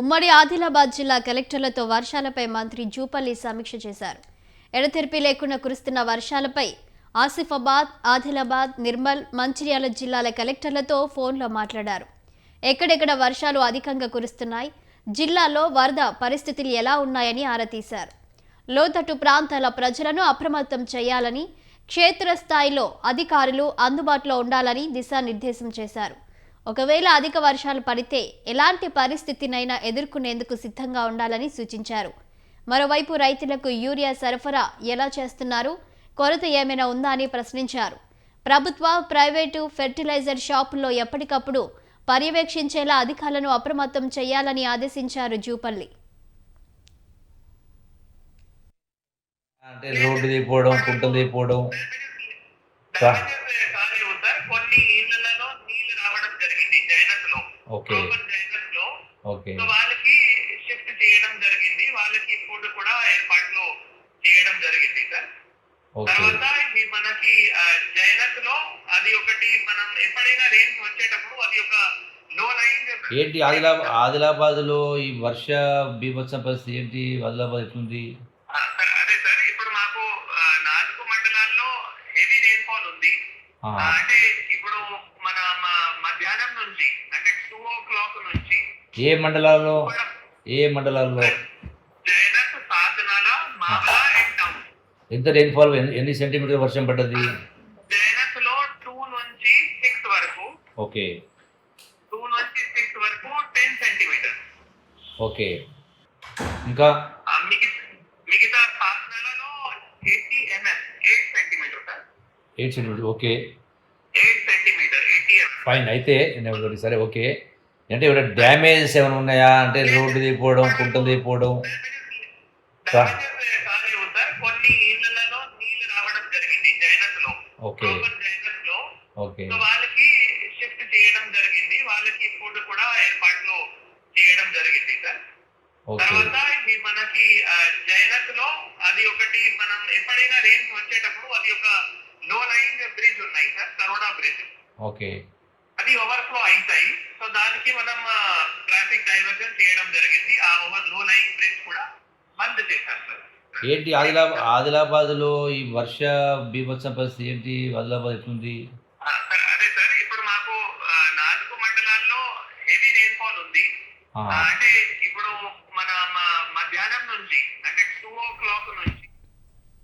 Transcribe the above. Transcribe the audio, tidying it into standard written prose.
ఉమ్మడి ఆదిలాబాద్ జిల్లా కలెక్టర్లతో వర్షాలపై మంత్రి జూపల్లి సమీక్ష చేశారు. ఎడతెరిపి లేకుండా కురుస్తున్న వర్షాలపై ఆసిఫాబాద్, ఆదిలాబాద్, నిర్మల్, మంచిర్యాల జిల్లాల కలెక్టర్లతో ఫోన్లో మాట్లాడారు. ఎక్కడెక్కడ వర్షాలు అధికంగా కురుస్తున్నాయి, జిల్లాలో వరద పరిస్థితులు ఎలా ఉన్నాయని ఆరా తీశారు. లోతట్టు ప్రాంతాల ప్రజలను అప్రమత్తం చేయాలని, క్షేత్రస్థాయిలో అధికారులు అందుబాటులో ఉండాలని దిశానిర్దేశం చేశారు. ఒకవేళ అధిక వర్షాలు పడితే ఎలాంటి పరిస్థితినైనా ఎదుర్కొనేందుకు సిద్ధంగా ఉండాలని సూచించారు. మరోవైపు రైతులకు యూరియా సరఫరా ఎలా చేస్తున్నారు, కొరత ఏమైనా ఉందా అని ప్రశ్నించారు. ప్రభుత్వ, ప్రైవేటు ఫెర్టిలైజర్ షాపుల్లో ఎప్పటికప్పుడు పర్యవేక్షించేలా అధికారులను అప్రమత్తం చేయాలని ఆదేశించారు జూపల్లి. అంటే రోడ్డు దిగిపోవడం, కుంటలు దిగిపోవడం. కొన్ని ఇళ్లలో నీళ్లు రావడం జరిగింది జైనత్ లో. ఓకే జైనత్ లో ఓకే వాళ్ళకి షిఫ్ట్ చేయడం జరిగింది. వాళ్ళకి ఫుడ్ కూడా ఏర్పాట్లు చేయడం జరిగింది సార్. ఓకే తర్వాత మనకి జైనత్ లో అది ఒకటి, మనం ఎప్పుడైనా రెయిన్స్ వచ్చేటప్పుడు అది ఒక లో లైన్. ఏంటి ఆదిలాబాద్ లో ఈ వర్ష బీభత్సం పరిస్థితి ఏంటి? ఆదిలాబాద్ ఎట్లుంది? అదే సార్, ఇప్పుడు మాకు 4 మండలాల్లో హెవీ రెయిన్ఫాల్ ఉంది. అంటే ఇప్పుడు మన మధ్యాహ్నం నుంచి అంటే 2 o'clock నుంచి ఏ మండలాల్లో? జైనత్, సాధనాల, మామల అండ్ టౌన్. ఎంత రెయిన్ఫాల్, ఎన్ని సెంటీమీటర్ వర్షం పడ్డది? జైనత్ లో 2 నుంచి 6 వరకు. ఓకే 2 నుంచి 6 వరకు 10 సెంటీమీటర్. ఓకే ఇంకా మిగతా సాధనాలలో 80 mm 8 centimetre sir. 8 centimetre. Okay 8 centimetre 80 mm. Fine. అయితే సరే ఓకే. అంటే ఏమైనా డ్యామేజెస్ ఏమైనా ఉన్నాయా? అంటే రోడ్డు దిగిపోవడం, కుంటలు దిగిపోవడం. కాలేవు సార్. కొన్ని ఇళ్లలో నీళ్లు రావడం జరిగింది జైనత్ లో. ఓకే జైనత్ లో ఓకే వాళ్ళకి షిఫ్ట్ చేయడం జరిగింది. వాళ్ళకి ఫుడ్ కూడా ఏర్పాట్లు చేయడం జరిగింది సార్. ఓకే తర్వాత మనకి జైనత్ లో అది ఒకటి, మనం ఎప్పుడైనా రెయిన్స్ వచ్చేటప్పుడు అది ఒక లో లైన్ బ్రిడ్జ్ ఉన్నాయి సార్, కరోనా బ్రిడ్జ్. ఓకే అది ఓవర్ఫ్లో అవుతాయి. సో దానికి మనం ట్రాఫిక్ డైవర్జన్ చేయడం జరిగింది. ఆ లో లైన్ బ్రిడ్జ్ కూడా బంద్ చేశారు సార్. ఏంటి ఆదిలాబాద్ లో ఈ వర్ష బీభత్సం పరిస్థితి ఏంటి? ఆదిలాబాద్ ఎట్లుంది? అదే సార్, ఇప్పుడు మాకు 4 మండలాల్లో హెవీ రెయిన్ఫాల్ ఉంది. అంటే ఇప్పుడు మన మధ్యాహ్నం నుంచి